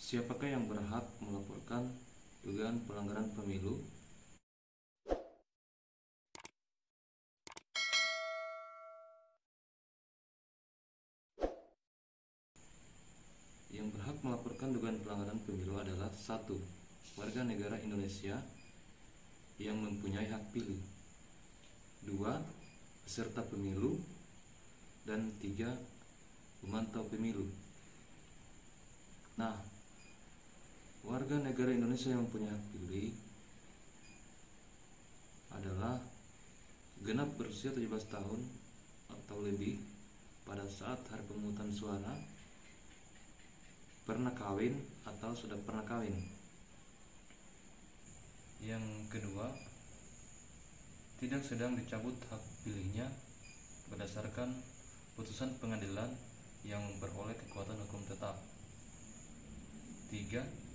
Siapakah yang berhak melaporkan dugaan pelanggaran pemilu? Yang berhak melaporkan dugaan pelanggaran pemilu adalah 1. Warga negara Indonesia yang mempunyai hak pilih. 2. Peserta pemilu. Dan 3. Pemantau pemilu. Nah, warga negara Indonesia yang mempunyai hak pilih adalah genap berusia 17 tahun atau lebih pada saat hari pemungutan suara, pernah kawin atau sudah pernah kawin. Yang kedua, tidak sedang dicabut hak pilihnya berdasarkan putusan pengadilan yang beroleh kekuatan hukum tetap. 3.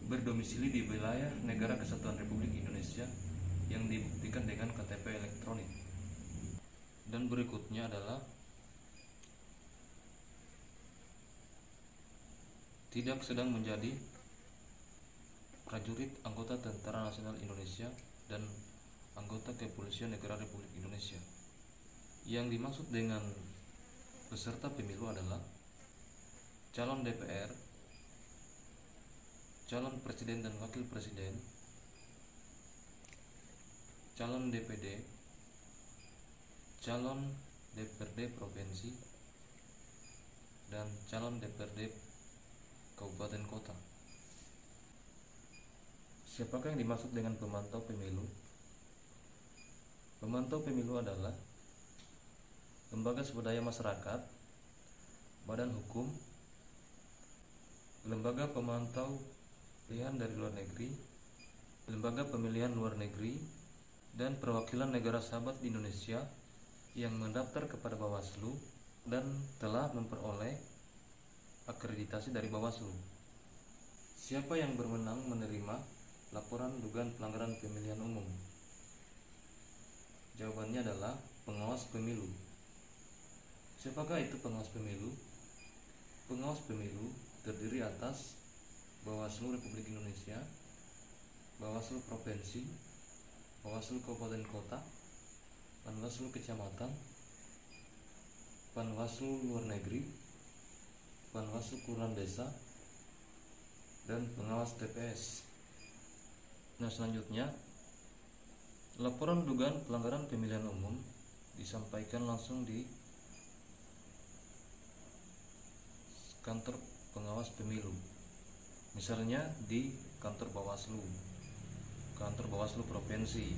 Berdomisili di wilayah Negara Kesatuan Republik Indonesia yang dibuktikan dengan KTP elektronik. Dan berikutnya adalah tidak sedang menjadi prajurit anggota Tentara Nasional Indonesia dan anggota Kepolisian Negara Republik Indonesia. Yang dimaksud dengan peserta pemilu adalah calon DPR, calon presiden dan wakil presiden, calon DPD, calon DPRD provinsi, dan calon DPRD kabupaten kota. Siapakah yang dimaksud dengan pemantau pemilu? Pemantau pemilu adalah lembaga swadaya masyarakat, badan hukum, lembaga pemantau pilihan dari luar negeri, lembaga pemilihan luar negeri, dan perwakilan negara sahabat di Indonesia yang mendaftar kepada Bawaslu dan telah memperoleh akreditasi dari Bawaslu. Siapa yang berwenang menerima laporan dugaan pelanggaran pemilihan umum? Jawabannya adalah pengawas pemilu. Siapakah itu pengawas pemilu? Pengawas pemilu terdiri atas Bawaslu Republik Indonesia, Bawaslu Provinsi, Bawaslu Kabupaten Kota, Panwaslu Kecamatan, Panwaslu Luar Negeri, Panwaslu Kelurahan Desa, dan pengawas TPS. Nah, selanjutnya laporan dugaan pelanggaran pemilihan umum disampaikan langsung di kantor pengawas pemilu, misalnya di kantor Bawaslu, kantor Bawaslu Provinsi,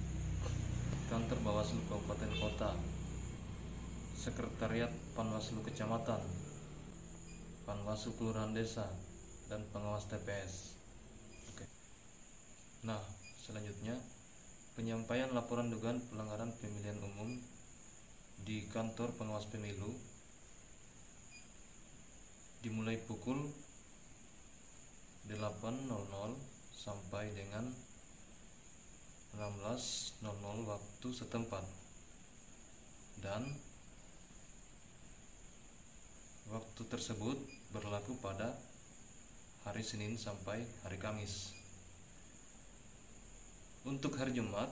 kantor Bawaslu Kabupaten Kota, sekretariat Panwaslu Kecamatan, Panwaslu Kelurahan Desa, dan pengawas TPS. Oke. Nah, selanjutnya penyampaian laporan dugaan pelanggaran pemilihan umum di kantor pengawas pemilu dimulai pukul 8.00 sampai dengan 16.00 waktu setempat, dan waktu tersebut berlaku pada hari Senin sampai hari Kamis. Untuk hari Jumat,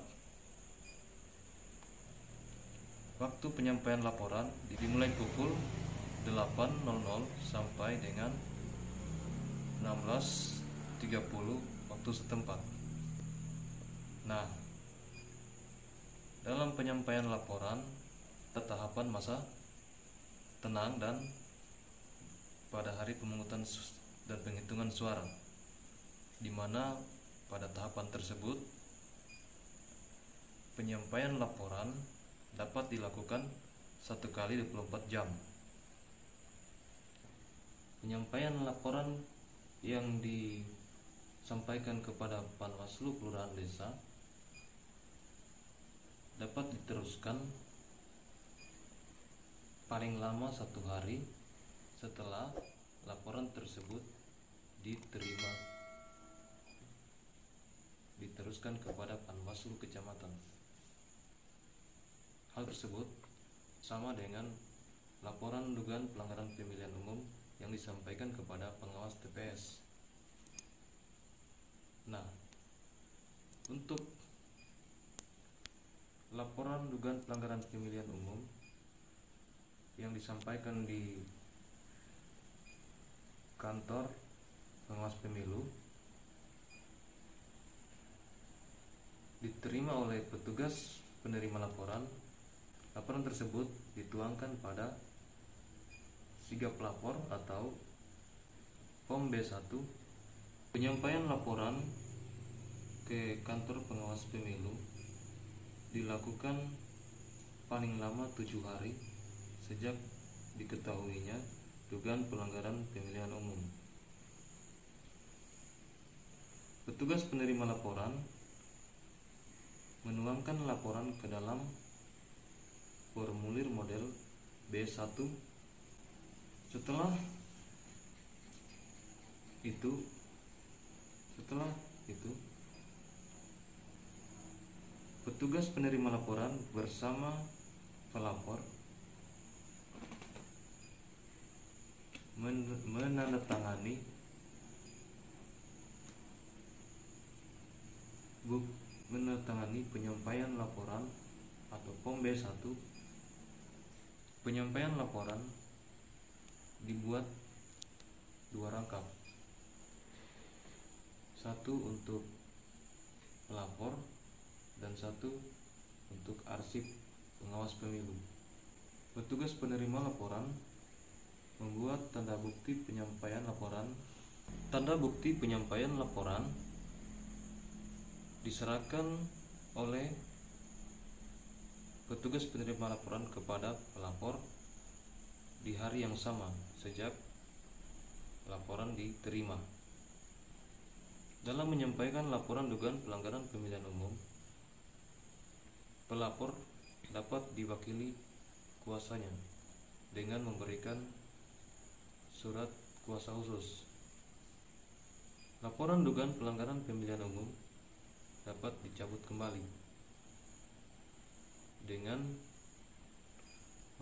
waktu penyampaian laporan dimulai pukul 8.00 sampai dengan 16.30 waktu setempat. Nah, dalam penyampaian laporan tahapan masa tenang dan pada hari pemungutan dan penghitungan suara, di mana pada tahapan tersebut penyampaian laporan dapat dilakukan 1 kali 24 jam. Penyampaian laporan yang disampaikan kepada Panwaslu Kelurahan Desa dapat diteruskan paling lama 1 hari setelah laporan tersebut diteruskan kepada Panwaslu Kecamatan. Hal tersebut sama dengan laporan dugaan pelanggaran pemilihan umum yang disampaikan kepada pengawas TPS. Nah, untuk laporan dugaan pelanggaran pemilihan umum yang disampaikan di kantor pengawas pemilu diterima oleh petugas penerima laporan. Laporan tersebut dituangkan pada sigap lapor atau POM B1. Penyampaian laporan ke kantor pengawas pemilu dilakukan paling lama 7 hari sejak diketahuinya dugaan pelanggaran pemilihan umum. Petugas penerima laporan menuangkan laporan ke dalam formulir model B1. Setelah itu petugas penerima laporan bersama pelapor menandatangani penyampaian laporan atau POM B1. Penyampaian laporan dibuat 2 rangkap, satu untuk pelapor dan satu untuk arsip pengawas pemilu. Petugas penerima laporan membuat tanda bukti penyampaian laporan. Tanda bukti penyampaian laporan diserahkan oleh petugas penerima laporan kepada pelapor di hari yang sama sejak laporan diterima. Dalam menyampaikan laporan dugaan pelanggaran pemilihan umum, pelapor dapat diwakili kuasanya dengan memberikan surat kuasa khusus. Laporan dugaan pelanggaran pemilihan umum dapat dicabut kembali dengan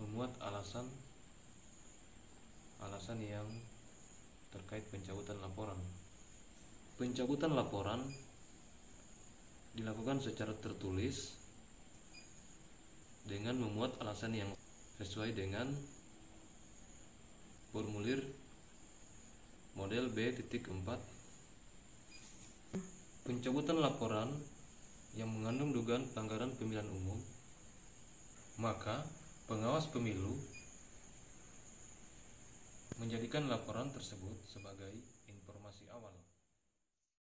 memuat alasan yang terkait pencabutan laporan. Pencabutan laporan dilakukan secara tertulis dengan memuat alasan yang sesuai dengan formulir model B.4. Pencabutan laporan yang mengandung dugaan pelanggaran pemilihan umum, maka pengawas pemilu menjadikan laporan tersebut sebagai informasi awal.